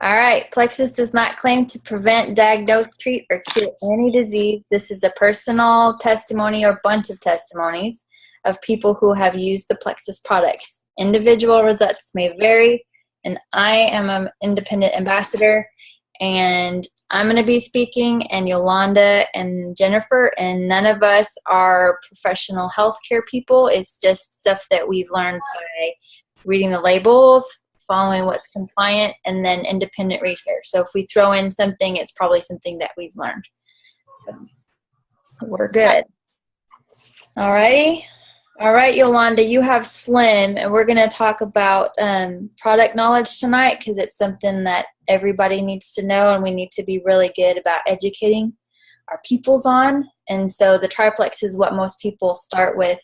All right. Plexus does not claim to prevent, diagnose, treat, or cure any disease. This is a personal testimony or bunch of testimonies of people who have used the Plexus products. Individual results may vary, and I am an independent ambassador, and I'm going to be speaking, and Yolanda and Jennifer, and none of us are professional healthcare people. It's just stuff that we've learned by reading the labels, following what's compliant, and then independent research. So if we throw in something, it's probably something that we've learned. So we're good. All righty. All right, Yolanda, you have Slim, and we're going to talk about product knowledge tonight because it's something that everybody needs to know, and we need to be really good about educating our peoples on. And so the TriPlex is what most people start with,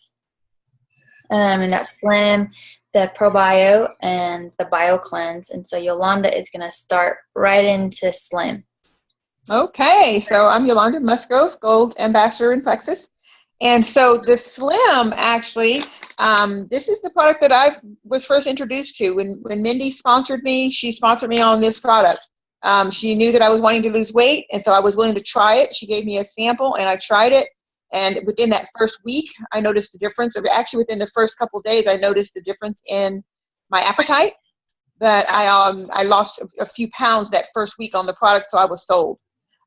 and that's Slim, the ProBio, and the BioCleanse. And so Yolanda is going to start right into Slim. Okay, so I'm Yolanda Musgrove, Gold Ambassador in Plexus. And so the Slim, actually, this is the product that I was first introduced to. When Mindy sponsored me, she sponsored me on this product. She knew that I was wanting to lose weight, and so I was willing to try it. She gave me a sample, and I tried it. And within that first week, I noticed the difference. Actually, within the first couple of days, I noticed the difference in my appetite. That I lost a few pounds that first week on the product, so I was sold.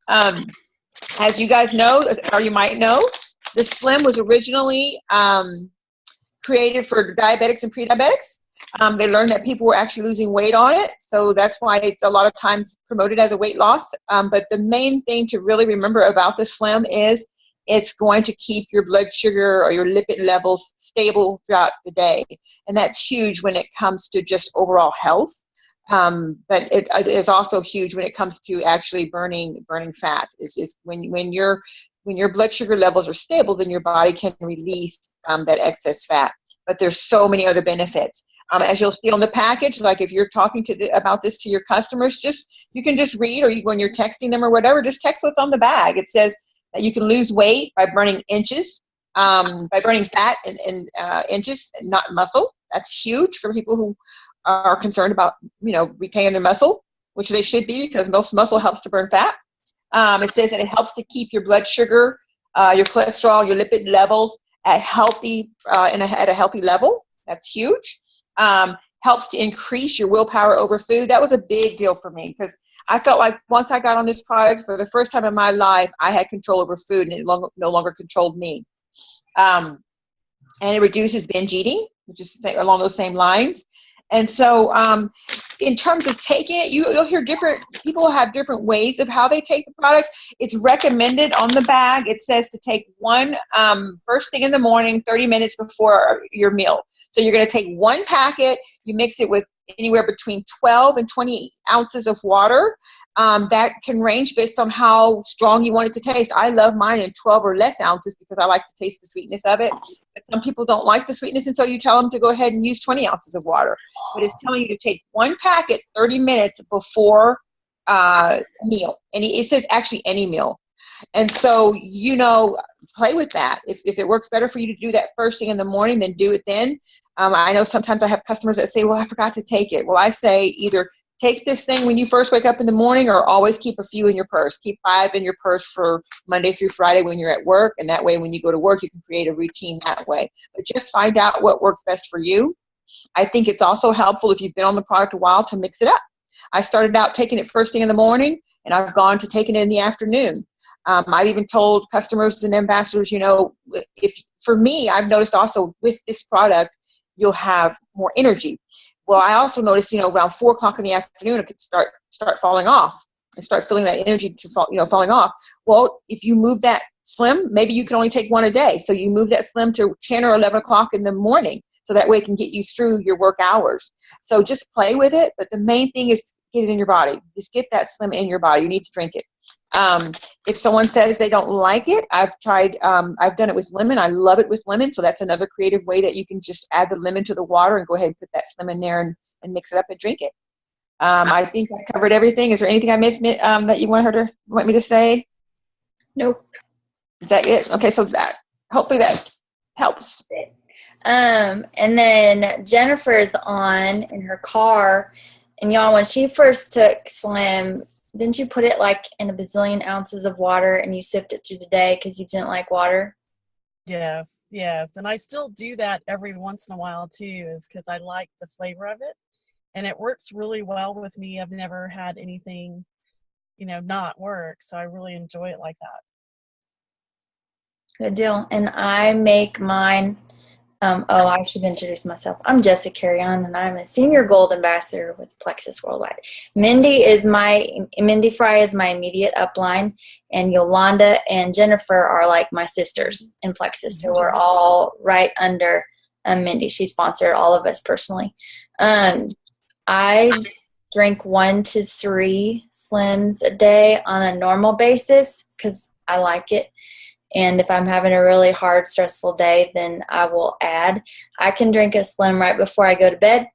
As you guys know, or you might know, the Slim was originally created for diabetics and pre-diabetics. They learned that people were actually losing weight on it, so that's why it's a lot of times promoted as a weight loss. But the main thing to really remember about the Slim is it's going to keep your blood sugar or your lipid levels stable throughout the day. And that's huge when it comes to just overall health. But it is also huge when it comes to actually burning fat. Is when your blood sugar levels are stable, then your body can release that excess fat. But there's so many other benefits. As you'll see on the package, like if you're talking about this to your customers, you can just read, or when you're texting them or whatever, just text what's on the bag. It says that you can lose weight by burning inches, by burning fat in inches, not muscle. That's huge for people who are concerned about, retaining their muscle, which they should be, because most muscle helps to burn fat. It says that it helps to keep your blood sugar, your cholesterol, your lipid levels at a healthy level. That's huge. Helps to increase your willpower over food. That was a big deal for me, because I felt like once I got on this product, for the first time in my life, I had control over food, and it no longer controlled me. And it reduces binge eating, which is along those same lines. And so in terms of taking it, you'll hear different people have different ways of how they take the product. It's recommended on the bag. It says to take one first thing in the morning, 30 minutes before your meal. So you're going to take one packet, you mix it with anywhere between 12 and 20 ounces of water. That can range based on how strong you want it to taste. I love mine in 12 or less ounces because I like to taste the sweetness of it. But some people don't like the sweetness, and so you tell them to go ahead and use 20 ounces of water. But it's telling you to take one packet 30 minutes before meal. And it says actually any meal. And so, play with that. If it works better for you to do that first thing in the morning, then do it then. I know sometimes I have customers that say, well, I forgot to take it. Well, I say either take this thing when you first wake up in the morning, or always keep a few in your purse. Keep 5 in your purse for Monday through Friday when you're at work. And that way, when you go to work, you can create a routine that way. But just find out what works best for you. I think it's also helpful if you've been on the product a while to mix it up. I started out taking it first thing in the morning, and I've gone to taking it in the afternoon. I've even told customers and ambassadors, for me, I've noticed also with this product, you'll have more energy. Well, I also noticed, around 4 o'clock in the afternoon, it could start falling off and start feeling that energy falling off. Well, if you move that Slim, maybe you can only take one a day. So you move that Slim to 10 or 11 o'clock in the morning. So that way it can get you through your work hours. So just play with it. But the main thing is get it in your body. Just get that Slim in your body. You need to drink it. If someone says they don't like it, I've done it with lemon. I love it with lemon. So that's another creative way that you can just add the lemon to the water and go ahead and put that Slim in there and mix it up and drink it. I think I covered everything. Is there anything I missed that you want me to say? Nope. Is that it? Okay, so hopefully that helps. And then Jennifer's on in her car. And y'all, when she first took Slim, didn't you put it like in a bazillion ounces of water and you sipped it through the day because you didn't like water? Yes, yes. And I still do that every once in a while too, is because I like the flavor of it. And it works really well with me. I've never had anything, not work. So I really enjoy it like that. Good deal. And I make mine. I should introduce myself. I'm Jessa Carrion, and I'm a senior gold ambassador with Plexus Worldwide. Mindy Fry is my immediate upline, and Yolanda and Jennifer are like my sisters in Plexus. So we're all right under Mindy. She sponsored all of us personally. I drink 1 to 3 Slims a day on a normal basis because I like it. And if I'm having a really hard, stressful day, then I will add. I can drink a Slim right before I go to bed,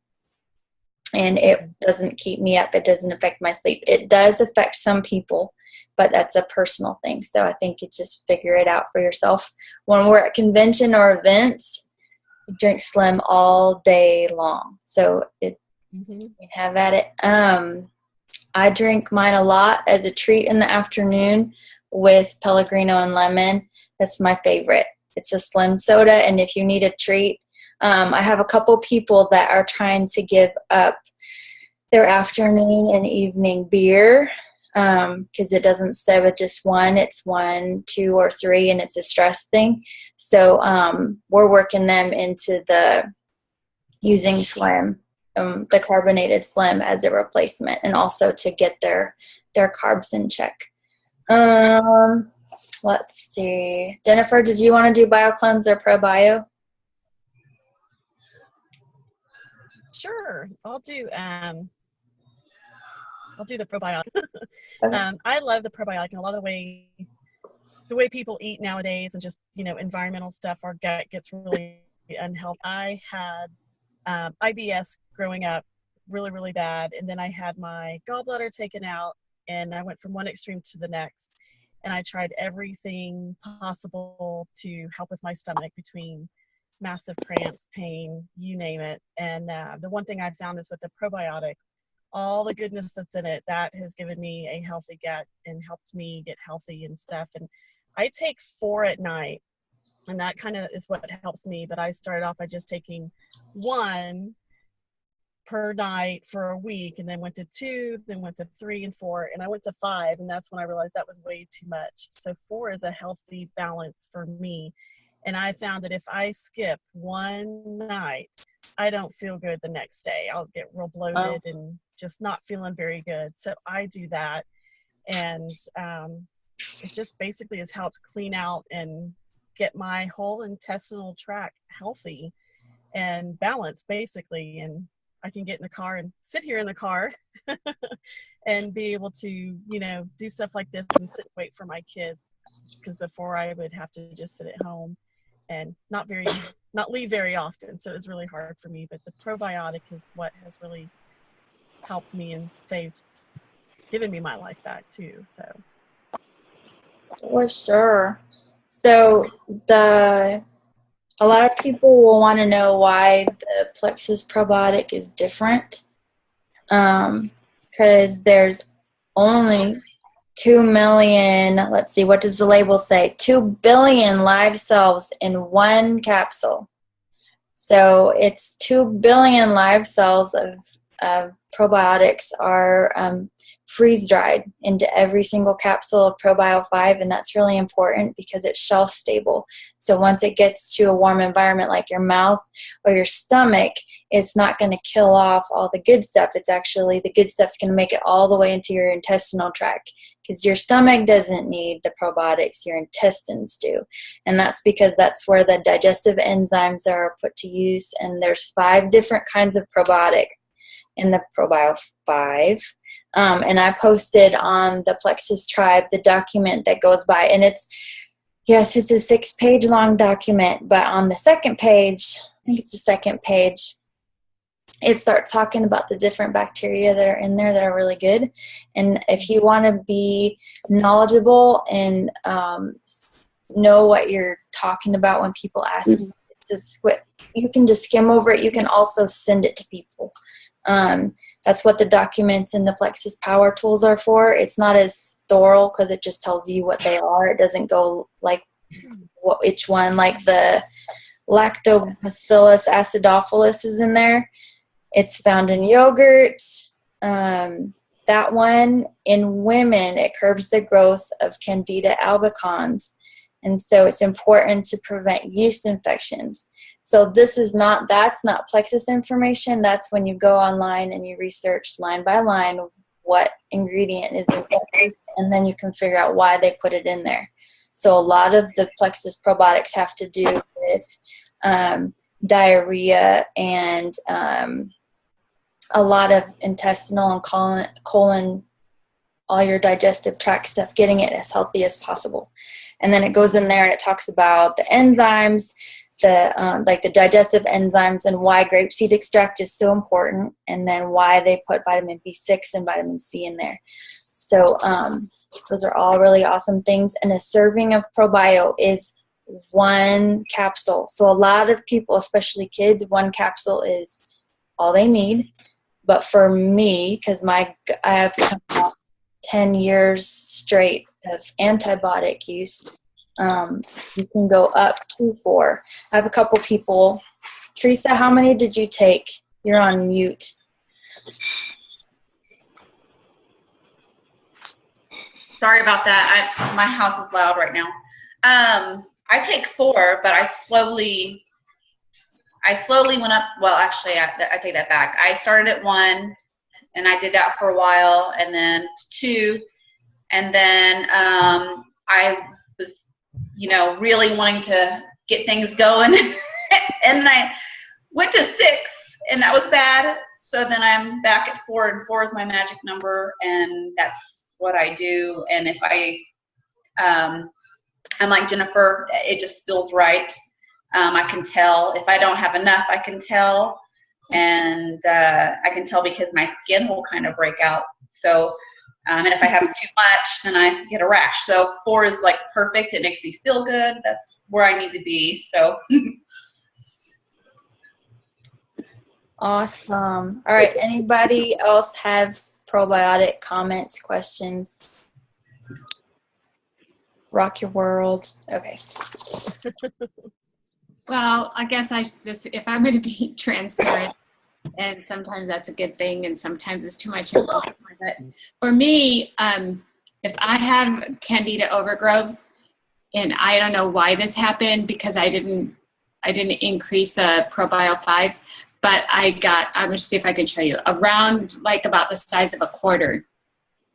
and it doesn't keep me up. It doesn't affect my sleep. It does affect some people, but that's a personal thing. So I think you just figure it out for yourself. When we're at convention or events, we drink Slim all day long. So you can have at it. I drink mine a lot as a treat in the afternoon with Pellegrino and lemon. That's my favorite. It's a Slim soda, and if you need a treat, I have a couple people that are trying to give up their afternoon and evening beer because it doesn't stay with just one. It's 1, 2, or 3, and it's a stress thing. So we're working them into using Slim, the carbonated Slim as a replacement, and also to get their carbs in check. Let's see. Jennifer, did you want to do BioCleanse or ProBio? Sure. I'll do the probiotic. Okay. I love the probiotic and a lot of the way people eat nowadays and just, environmental stuff, our gut gets really unhealthy. I had IBS growing up really, really bad. And then I had my gallbladder taken out and I went from one extreme to the next. And I tried everything possible to help with my stomach, between massive cramps, pain, you name it. And the one thing I found is with the probiotic, all the goodness that's in it, that has given me a healthy gut and helped me get healthy and stuff. And I take 4 at night, and that kind of is what helps me. But I started off by just taking 1 per night for a week, and then went to 2, then went to 3 and 4, and I went to 5, and that's when I realized that was way too much. So 4 is a healthy balance for me. And I found that if I skip 1 night, I don't feel good the next day. I'll get real bloated and just not feeling very good. So I do that, and it just basically has helped clean out and get my whole intestinal tract healthy and balanced, basically. And I can get in the car and sit here in the car and be able to, do stuff like this and sit and wait for my kids. Because before I would have to just sit at home and not leave very often. So it was really hard for me. But the probiotic is what has really helped me and given me my life back too. So. For sure. So a lot of people will want to know why the Plexus probiotic is different, because there's only 2 million, let's see, what does the label say? 2 billion live cells in 1 capsule. So it's 2 billion live cells of probiotics are freeze-dried into every single capsule of ProBio 5, and that's really important because it's shelf-stable. So once it gets to a warm environment like your mouth or your stomach, it's not going to kill off all the good stuff. It's actually, the good stuff's going to make it all the way into your intestinal tract, because your stomach doesn't need the probiotics, your intestines do. And that's because that's where the digestive enzymes are put to use, and there's 5 different kinds of probiotic in the ProBio 5. And I posted on the Plexus Tribe the document that goes by, and it's a 6-page long document, but on the second page, I think it's the second page, it starts talking about the different bacteria that are in there that are really good. And if you want to be knowledgeable and know what you're talking about when people ask you, You can just skim over it. You can also send it to people. That's what the documents in the Plexus Power Tools are for. It's not as thorough because it just tells you what they are. It doesn't go like which one, like the Lactobacillus acidophilus is in there. It's found in yogurt. That one, in women, it curbs the growth of Candida albicans. And so it's important to prevent yeast infections. So that's not Plexus information. That's when you go online and you research line by line what ingredient is in Plexus, and then you can figure out why they put it in there. So a lot of the Plexus probiotics have to do with diarrhea and a lot of intestinal and colon, all your digestive tract stuff, getting it as healthy as possible. And then it goes in there and it talks about the enzymes, like the digestive enzymes, and why grapeseed extract is so important, and then why they put vitamin B6 and vitamin C in there. So those are all really awesome things. And a serving of ProBio is 1 capsule. So a lot of people, especially kids, 1 capsule is all they need. But for me, because I have come off 10 years straight of antibiotic use, you can go up to 4. I have a couple people. Teresa, how many did you take? You're on mute. Sorry about that. My house is loud right now. I take 4, but I slowly went up. Well, actually, I take that back. I started at 1, and I did that for a while, and then 2, and then I was, really wanting to get things going, and then I went to 6, and that was bad. So then I'm back at 4, and 4 is my magic number, and that's what I do. And if I'm like Jennifer, it just feels right. I can tell if I don't have enough. I can tell, and I can tell because my skin will kind of break out. So, and if I have too much, then I get a rash. So 4 is like perfect. It makes me feel good. That's where I need to be. So. Awesome. All right. Anybody else have probiotic comments, questions? Rock your world. Okay. Well, I guess if I'm going to be transparent, and sometimes that's a good thing, and sometimes it's too much information. But for me, if I have Candida overgrowth, and I don't know why this happened because I didn't increase the ProBio 5, but I'm going to see if I can show you, around like about the size of a quarter,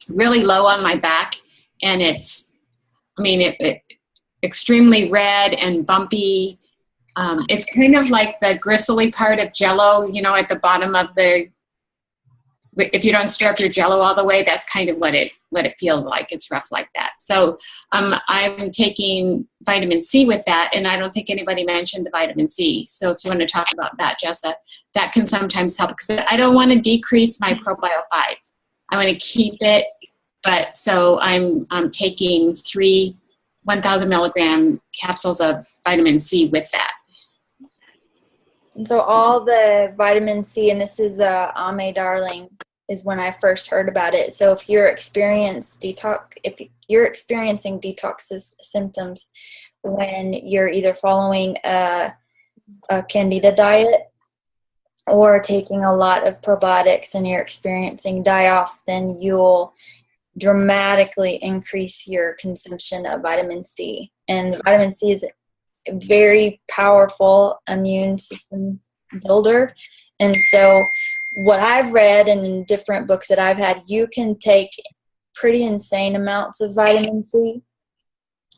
really low on my back, and it's extremely red and bumpy. It's kind of like the gristly part of Jell-O, at the bottom of if you don't stir up your Jell-O all the way, that's kind of what it feels like. It's rough like that. So I'm taking vitamin C with that, and I don't think anybody mentioned the vitamin C. So if you want to talk about that, Jessa, that can sometimes help, because I don't want to decrease my ProBio 5. I want to keep it, but so I'm taking 3 1,000 milligram capsules of vitamin C with that. So all the vitamin C, and this is Ame Darling, is when I first heard about it. So if you're experiencing detox symptoms when you're either following a Candida diet or taking a lot of probiotics and you're experiencing die-off, then you'll dramatically increase your consumption of vitamin C. And vitamin C is a very powerful immune system builder. And so what I've read and in different books that I've had, you can take pretty insane amounts of vitamin C.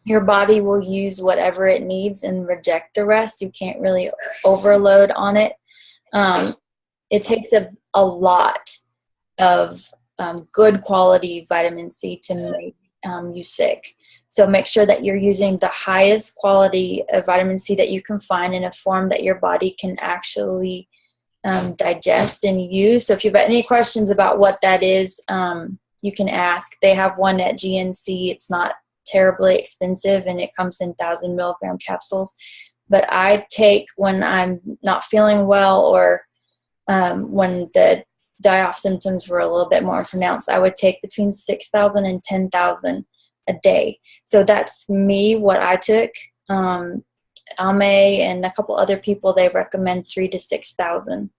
Your body will use whatever it needs and reject the rest. You can't really overload on it. It takes a lot of good quality vitamin C to make you sick. So make sure that you're using the highest quality of vitamin C that you can find in a form that your body can actually digest and use. So if you've got any questions about what that is, you can ask. They have one at GNC. It's not terribly expensive, and it comes in 1,000 milligram capsules. but I take when I'm not feeling well, or when the die-off symptoms were a little bit more pronounced, I would take between 6,000 and 10,000 a day. So that's me, what I took. Ame and a couple other people, they recommend 3,000 to 6,000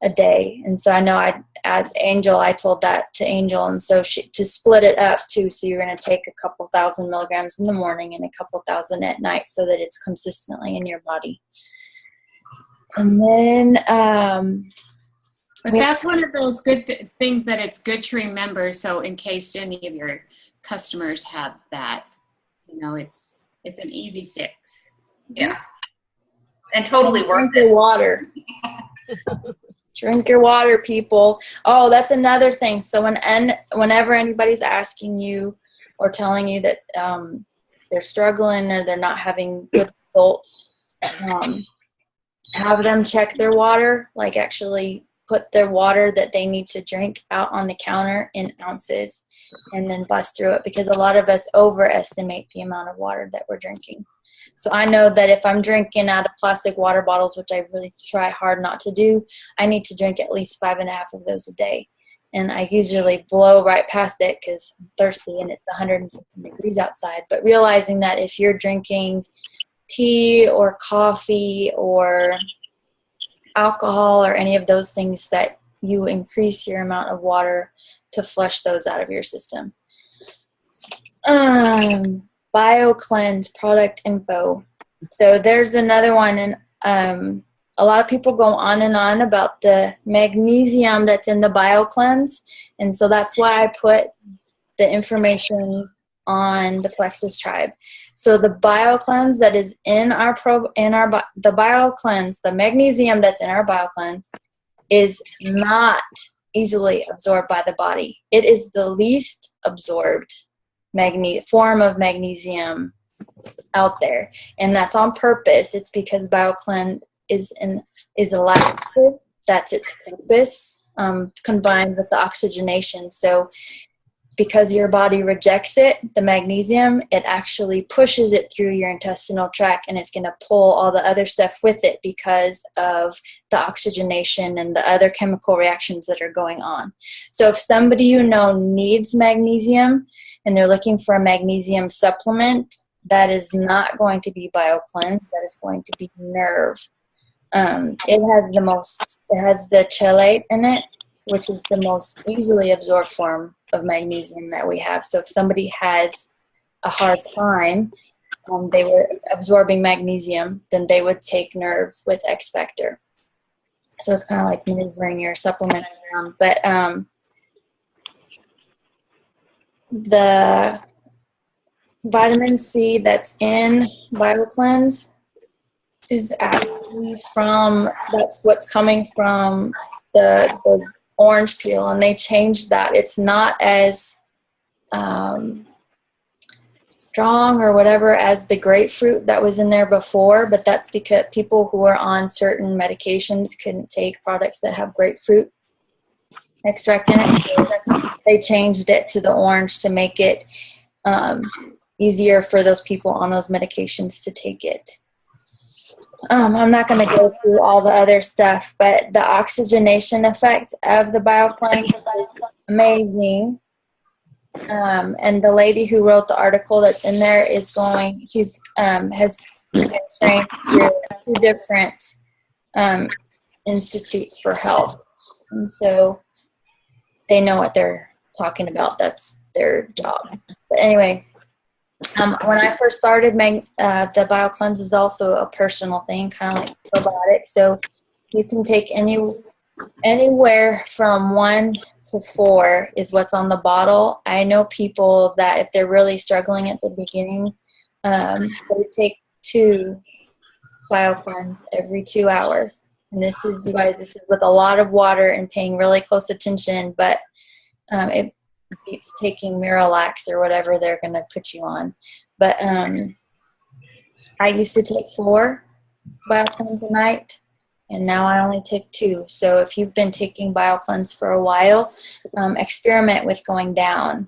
a day. And so I know I told that to Angel, and so to split it up too. So you're going to take a couple thousand milligrams in the morning and a couple thousand at night, so that it's consistently in your body. And then but that's one of those good things that it's good to remember. So in case any of your customers have that, it's an easy fix. Yeah. And totally worth it. Drink your water. Drink your water, people. Oh, that's another thing. So whenever anybody's asking you or telling you that they're struggling or they're not having good results, have them check their water, like actually put their water that they need to drink out on the counter in ounces and then bust through it, because a lot of us overestimate the amount of water that we're drinking. So I know that if I'm drinking out of plastic water bottles, which I really try hard not to do, I need to drink at least 5.5 of those a day. And I usually blow right past it because I'm thirsty and it's 100 degrees outside. But realizing that if you're drinking tea or coffee or alcohol or any of those things, that you increase your amount of water to flush those out of your system. BioCleanse product info. So there's another one, and a lot of people go on and on about the magnesium that's in the BioCleanse, and so that's why I put the information on the Plexus Tribe. So the BioCleanse that is in the BioCleanse, the magnesium that's in our BioCleanse is not easily absorbed by the body. It is the least absorbed form of magnesium out there, and that's on purpose. It's because BioCleanse is a lactic. That's its purpose, combined with the oxygenation. So because your body rejects it, the magnesium, it actually pushes it through your intestinal tract, and it's going to pull all the other stuff with it because of the oxygenation and the other chemical reactions that are going on. So if somebody needs magnesium and they're looking for a magnesium supplement, that is not going to be BioCleanse. That is going to be Nerve. It has the chelate in it, which is the most easily absorbed form of magnesium that we have. So if somebody has a hard time, they were absorbing magnesium, then they would take Nerve with X Factor. So it's kind of like maneuvering your supplement around. But the vitamin C that's in BioCleanse is actually that's what's coming from the orange peel, and they changed that. It's not as strong or whatever as the grapefruit that was in there before, but that's because people who are on certain medications couldn't take products that have grapefruit extract in it. They changed it to the orange to make it easier for those people on those medications to take it. I'm not going to go through all the other stuff, but the oxygenation effect of the BioCleanse is amazing. And the lady who wrote the article that's in there has been trained through 2 different institutes for health, and so they know what they're talking about. That's their job. But anyway, when I first started, the BioCleanse is also a personal thing, kind of like probiotics. So you can take anywhere from 1 to 4 is what's on the bottle. I know people that if they're really struggling at the beginning, they take 2 BioCleanse every 2 hours. And this is with a lot of water and paying really close attention, but it beats taking Miralax or whatever they're going to put you on. But I used to take 4 BioCleanse a night, and now I only take 2. So if you've been taking BioCleanse for a while, experiment with going down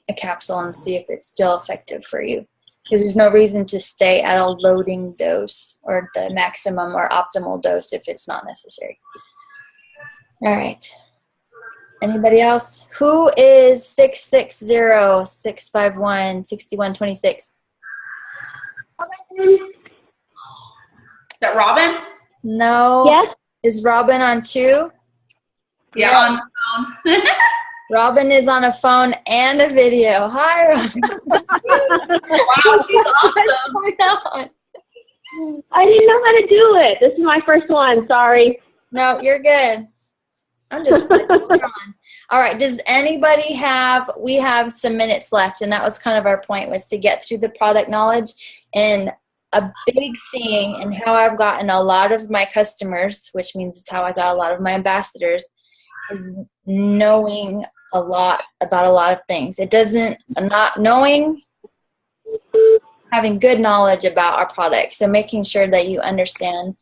a capsule and see if it's still effective for you. because there's no reason to stay at a loading dose or the maximum or optimal dose if it's not necessary. All right. Anybody else? Who is 660-651-6126? Is that Robin? No. Yes. Is Robin on 2? Yeah, on the phone. Robin is on a phone and a video. Hi, Robin. Wow, she's awesome. What's going on? I didn't know how to do it. This is my first one. Sorry. No, you're good. I'm just on. All right. Does anybody we have some minutes left, and that was kind of our point, was to get through the product knowledge. And a big thing, and how I've gotten a lot of my customers, which means it's how I got a lot of my ambassadors, is knowing a lot about a lot of things. It doesn't, not knowing, having good knowledge about our products. So making sure that you understand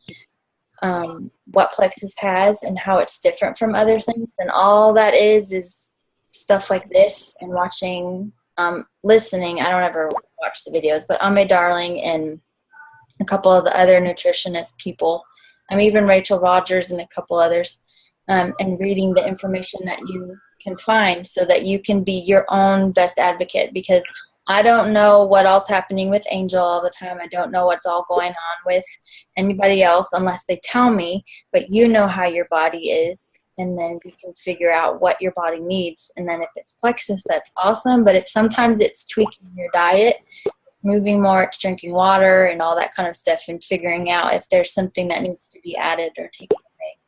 what Plexus has and how it's different from other things. And all that is stuff like this, and watching, listening. I don't ever watch the videos, but Ame Darling and a couple of the other nutritionist people, even Rachel Rogers and a couple others, and reading the information that you can find so that you can be your own best advocate. Because I don't know what all's happening with Angel all the time. I don't know what's all going on with anybody else unless they tell me, but you know how your body is, and then you can figure out what your body needs. And then if it's Plexus, that's awesome. But if sometimes it's tweaking your diet, moving more, it's drinking water and all that kind of stuff, and figuring out if there's something that needs to be added or taken away.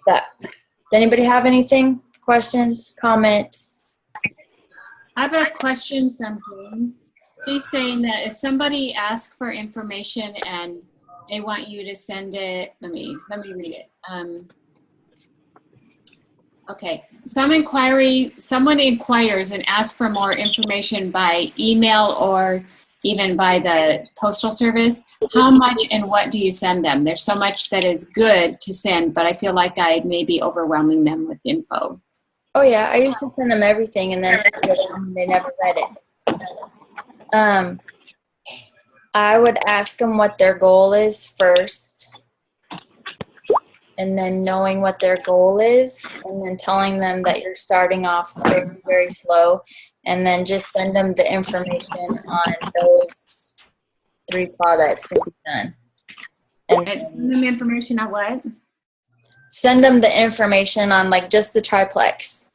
But does anybody have anything? Questions, comments? I have a question from Jane. She's saying that if somebody asks for information and they want you to send it, let me read it. Okay, someone inquires and asks for more information by email or even by the postal service. How much and what do you send them? There's so much that is good to send, but I feel like I may be overwhelming them with info. Oh yeah, I used to send them everything, and then they never read it. I would ask them what their goal is first, and then knowing what their goal is, and then telling them that you're starting off very, very slow, and then just send them the information on those 3 products and be done. And send them information on what? Send them the information on like just the TriPlex.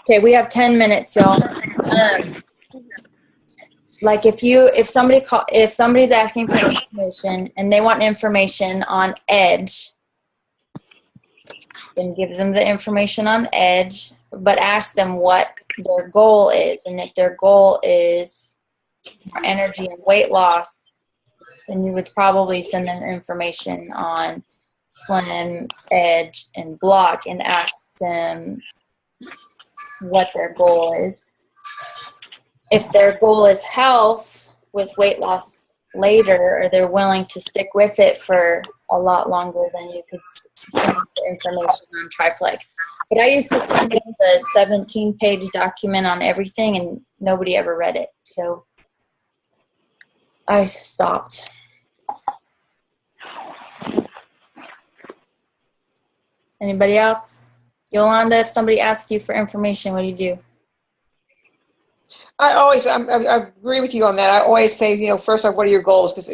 Okay, we have 10 minutes, y'all. Like if somebody's asking for information and they want information on Edge, then give them the information on Edge, but ask them what their goal is. And if their goal is energy and weight loss, then you would probably send them information on Slim, Edge, and Block, and ask them what their goal is. If their goal is health with weight loss later, or they're willing to stick with it for a lot longer, then you could send the information on TriPlex. But I used to send them the 17-page document on everything, and nobody ever read it. So I stopped. Anybody else? Yolanda, if somebody asks you for information, what do you do? I agree with you on that. I always say, first off, what are your goals? Because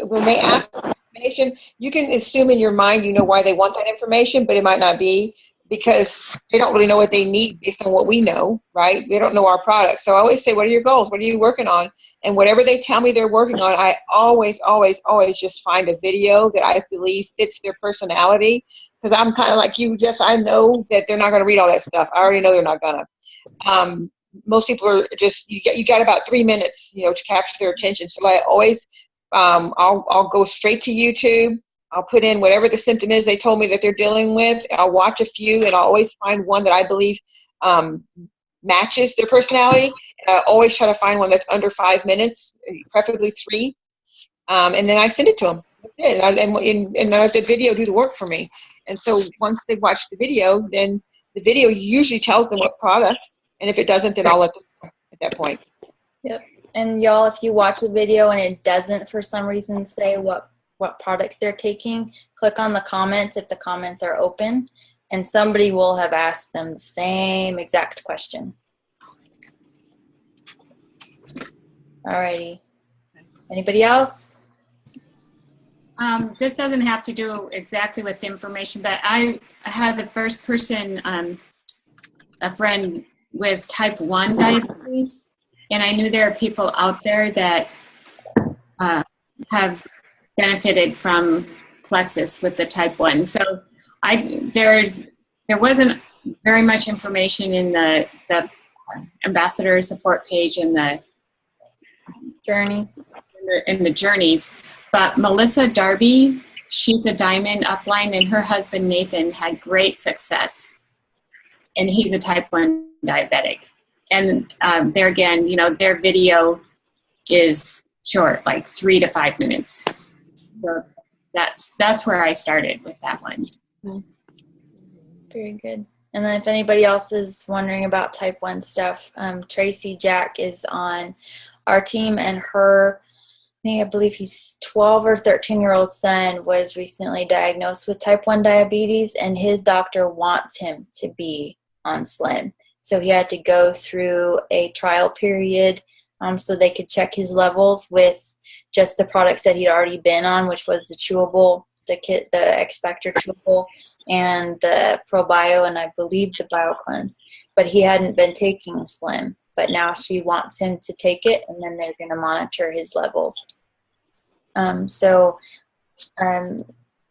when they ask for information, you can assume in your mind, why they want that information, but it might not be, because they don't really know what they need based on what we know, right? They don't know our product. So I always say, what are your goals? What are you working on? And whatever they tell me they're working on, I always just find a video that I believe fits their personality. Because I'm kind of like you, Jess. I know that they're not going to read all that stuff. I already know they're not going to. Most people are just, you got about 3 minutes, to capture their attention. So I always, I'll go straight to YouTube. I'll put in whatever the symptom is they told me that they're dealing with. I'll watch a few, and I'll always find one that I believe matches their personality. And I always try to find one that's under 5 minutes, preferably 3. And then I send it to them. And let the video do the work for me. And so once they've watched the video, then the video usually tells them what product. And if it doesn't, then I'll let them know at that point. Yep. And y'all, if you watch a video and it doesn't for some reason say what products they're taking, click on the comments if the comments are open, and somebody will have asked them the same exact question. Alrighty. Anybody else? This doesn't have to do exactly with information, but I had the first person, a friend with type 1 diabetes, and I knew there are people out there that have benefited from Plexus with the type 1. So there wasn't very much information in the ambassador support page and the Journeys. in the journeys. But Melissa Darby, she's a diamond upline, and her husband Nathan had great success. And he's a type 1 diabetic. And there again, you know, their video is short, like 3 to 5 minutes. So that's where I started with that one. Very good. And then if anybody else is wondering about type 1 stuff, Tracy Jack is on our team, and I believe he's 12 or 13-year-old son was recently diagnosed with type 1 diabetes, and his doctor wants him to be on Slim. So he had to go through a trial period so they could check his levels with just the products that he'd already been on, which was the chewable, the X-Factor chewable, and the ProBio, and I believe the BioCleanse. But he hadn't been taking Slim. But now she wants him to take it, and then they're going to monitor his levels.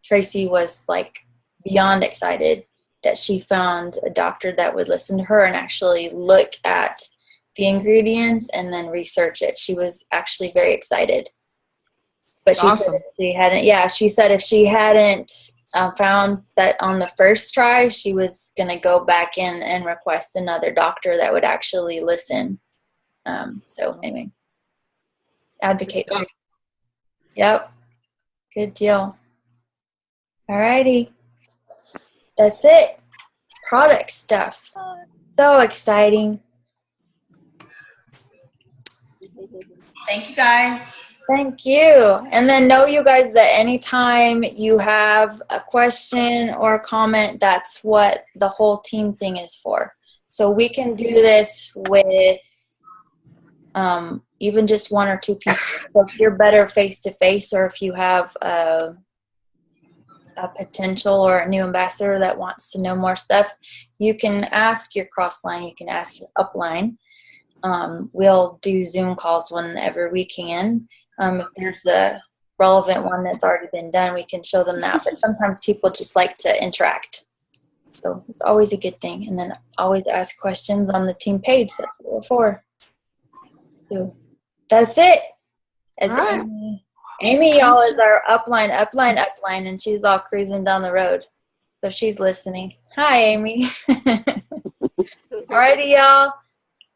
Tracy was like beyond excited that she found a doctor that would listen to her and actually look at the ingredients and then research it. She was actually very excited. But she Awesome. said if she hadn't found that on the first try, she was going to go back in and request another doctor that would actually listen. So anyway, advocate. Yep. Good deal. Alrighty. That's it. Product stuff. So exciting. Thank you, guys. Thank you. And then know, you guys, that anytime you have a question or a comment, that's what the whole team thing is for. So we can do this with even just 1 or 2 people. So if you're better face-to-face, or if you have a potential or a new ambassador that wants to know more stuff, you can ask your cross-line, you can ask your upline. We'll do Zoom calls whenever we can. If there's a relevant one that's already been done, we can show them that. But sometimes people just like to interact. So it's always a good thing. And then always ask questions on the team page. That's what we're for. So that's it. As All right. Amy, y'all, is our upline, and she's all cruising down the road. So she's listening. Hi, Amy. Alrighty, y'all.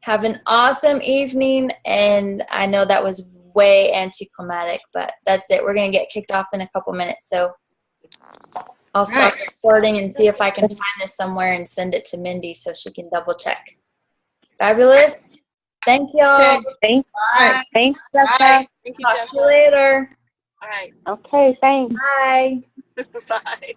Have an awesome evening. And I know that was way anticlimactic, but that's it. We're going to get kicked off in a couple minutes. So I'll stop recording and see if I can find this somewhere and send it to Mindy so she can double check. Fabulous. Thank y'all. Okay. Thanks, Bye. Jessa. Thank you, Talk to Jessa. you later. All right. Okay, thanks. Bye. Bye.